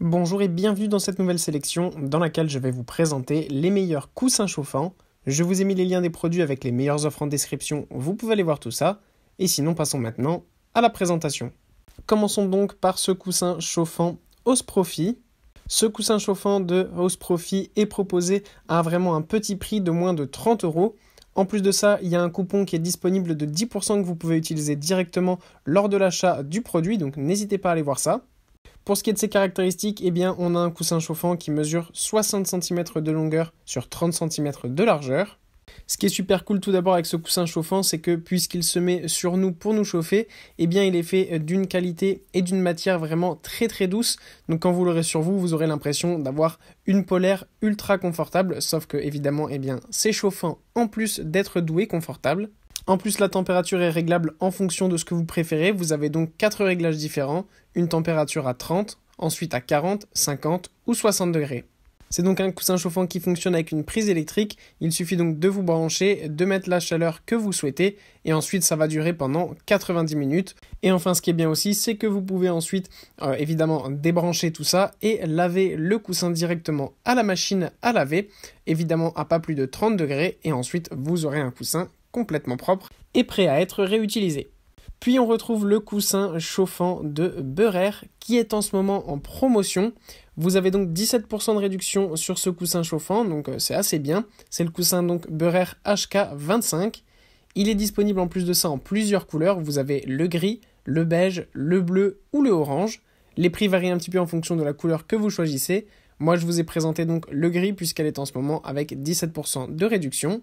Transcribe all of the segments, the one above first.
Bonjour et bienvenue dans cette nouvelle sélection dans laquelle je vais vous présenter les meilleurs coussins chauffants. Je vous ai mis les liens des produits avec les meilleures offres en description, vous pouvez aller voir tout ça. Et sinon, passons maintenant à la présentation. Commençons donc par ce coussin chauffant Osprofi. Ce coussin chauffant de Osprofi est proposé à vraiment un petit prix de moins de 30 €. En plus de ça, il y a un coupon qui est disponible de 10% que vous pouvez utiliser directement lors de l'achat du produit, donc n'hésitez pas à aller voir ça. Pour ce qui est de ses caractéristiques, eh bien, on a un coussin chauffant qui mesure 60 cm de longueur sur 30 cm de largeur. Ce qui est super cool tout d'abord avec ce coussin chauffant, c'est que puisqu'il se met sur nous pour nous chauffer, eh bien, il est fait d'une qualité et d'une matière vraiment très très douce. Donc quand vous l'aurez sur vous, vous aurez l'impression d'avoir une polaire ultra confortable, sauf que évidemment, eh bien, c'est chauffant en plus d'être doux et confortable. En plus, la température est réglable en fonction de ce que vous préférez. Vous avez donc 4 réglages différents, une température à 30, ensuite à 40, 50 ou 60 degrés. C'est donc un coussin chauffant qui fonctionne avec une prise électrique. Il suffit donc de vous brancher, de mettre la chaleur que vous souhaitez et ensuite ça va durer pendant 90 minutes. Et enfin, ce qui est bien aussi, c'est que vous pouvez ensuite évidemment débrancher tout ça et laver le coussin directement à la machine à laver, évidemment à pas plus de 30 degrés et ensuite vous aurez un coussin complètement propre et prêt à être réutilisé. Puis on retrouve le coussin chauffant de Beurer qui est en ce moment en promotion. Vous avez donc 17% de réduction sur ce coussin chauffant, donc c'est assez bien. C'est le coussin donc Beurer HK25. Il est disponible en plus de ça en plusieurs couleurs. Vous avez le gris, le beige, le bleu ou le orange. Les prix varient un petit peu en fonction de la couleur que vous choisissez. Moi je vous ai présenté donc le gris puisqu'elle est en ce moment avec 17% de réduction.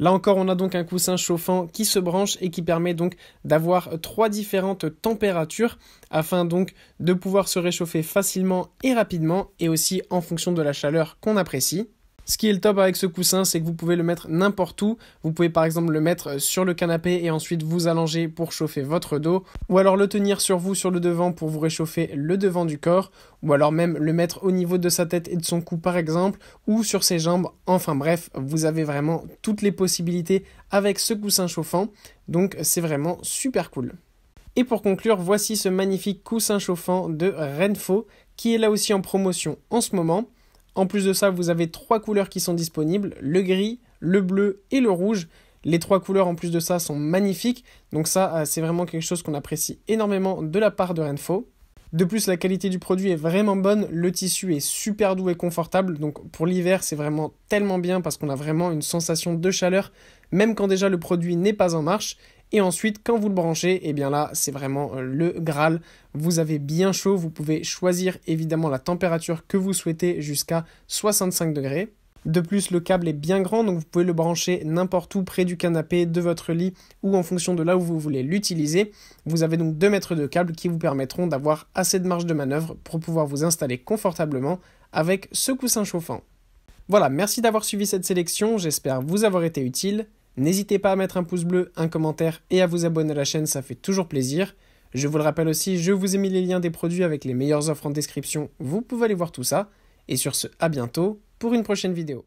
Là encore, on a donc un coussin chauffant qui se branche et qui permet donc d'avoir 3 différentes températures afin donc de pouvoir se réchauffer facilement et rapidement et aussi en fonction de la chaleur qu'on apprécie. Ce qui est le top avec ce coussin, c'est que vous pouvez le mettre n'importe où. Vous pouvez par exemple le mettre sur le canapé et ensuite vous allonger pour chauffer votre dos. Ou alors le tenir sur vous sur le devant pour vous réchauffer le devant du corps. Ou alors même le mettre au niveau de sa tête et de son cou par exemple. Ou sur ses jambes. Enfin bref, vous avez vraiment toutes les possibilités avec ce coussin chauffant. Donc c'est vraiment super cool. Et pour conclure, voici ce magnifique coussin chauffant de Renfo qui est là aussi en promotion en ce moment. En plus de ça, vous avez 3 couleurs qui sont disponibles, le gris, le bleu et le rouge. Les 3 couleurs en plus de ça sont magnifiques, donc ça c'est vraiment quelque chose qu'on apprécie énormément de la part de Renfo. De plus, la qualité du produit est vraiment bonne, le tissu est super doux et confortable, donc pour l'hiver c'est vraiment tellement bien parce qu'on a vraiment une sensation de chaleur, même quand déjà le produit n'est pas en marche. Et ensuite, quand vous le branchez, eh bien là, c'est vraiment le Graal. Vous avez bien chaud, vous pouvez choisir évidemment la température que vous souhaitez jusqu'à 65 degrés. De plus, le câble est bien grand, donc vous pouvez le brancher n'importe où, près du canapé, de votre lit ou en fonction de là où vous voulez l'utiliser. Vous avez donc 2 mètres de câble qui vous permettront d'avoir assez de marge de manœuvre pour pouvoir vous installer confortablement avec ce coussin chauffant. Voilà, merci d'avoir suivi cette sélection, j'espère vous avoir été utile. N'hésitez pas à mettre un pouce bleu, un commentaire et à vous abonner à la chaîne, ça fait toujours plaisir. Je vous le rappelle aussi, je vous ai mis les liens des produits avec les meilleures offres en description, vous pouvez aller voir tout ça. Et sur ce, à bientôt pour une prochaine vidéo.